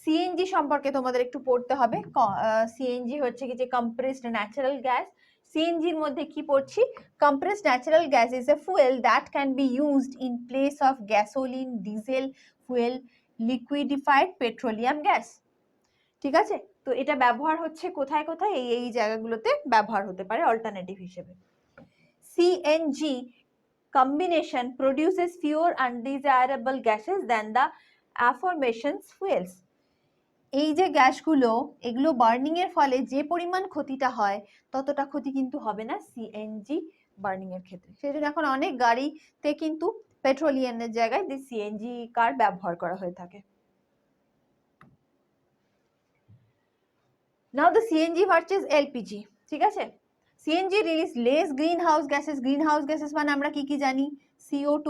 CNG সম্পর্কে তোমাদের একটু পড়তে হবে। সিএনজি হচ্ছে কি যে কম্প্রেসড ন্যাচারাল গ্যাস। সিএনজির মধ্যে কি পড়ছি, compressed natural gas is a fuel that can be used in place of gasoline, diesel fuel, liquefied petroleum gas। ঠিক আছে, তো এটা ব্যবহার হচ্ছে কোথায় কোথায়, এই জায়গাগুলোতে ব্যবহার হতে পারে অল্টারনেটিভ হিসেবে। CNG combination produces fewer undesirable gases than the aforementioned fuels। এই যে গ্যাসগুলো, এগুলো বার্নিং এর ফলে যে পরিমাণ ক্ষতিটা হয় ততটা ক্ষতি কিন্তু হবে না সিএনজি বার্নিং এর ক্ষেত্রে। সেজন্য এখন অনেক গাড়িতে কিন্তু পেট্রোলিয়ামের জায়গায় সিএনজি কার ব্যবহার করা হয়ে থাকে। নাও দ্য সিএনজি ভার্সেস এলপিজি। ঠিক আছে, CNG release less green house gases. Green house gases মানে আমরা কি কি জানি, CO2,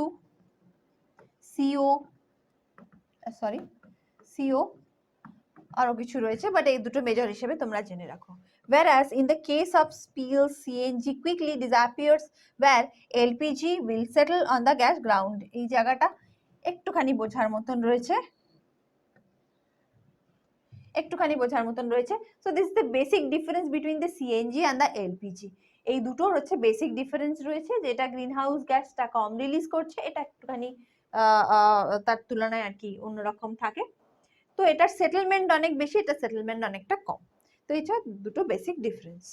CO আরো কিছু রয়েছে, বাট এই দুটো মেজর হিসেবে তোমরা জেনে রাখো। Whereas in the case of spills, CNG quickly disappears where LPG will settle on the gas ground। এই জায়গাটা একটুখানি বোঝার মতন রয়েছে, So this is the basic difference between the CNG and the LPG। এই দুটোর হচ্ছে বেসিক ডিফারেন্স রয়েছে, যেটা গ্রিন হাউস গ্যাসটা কম রিলিজ করছে, এটা একটুখানি তার তুলনায় আর কি অন্যরকম থাকে। তো এটার সেটেলমেন্ট অনেক বেশি, এটা সেটেলমেন্ট অনেকটা কম। তো এটা দুটো বেসিক ডিফারেন্স।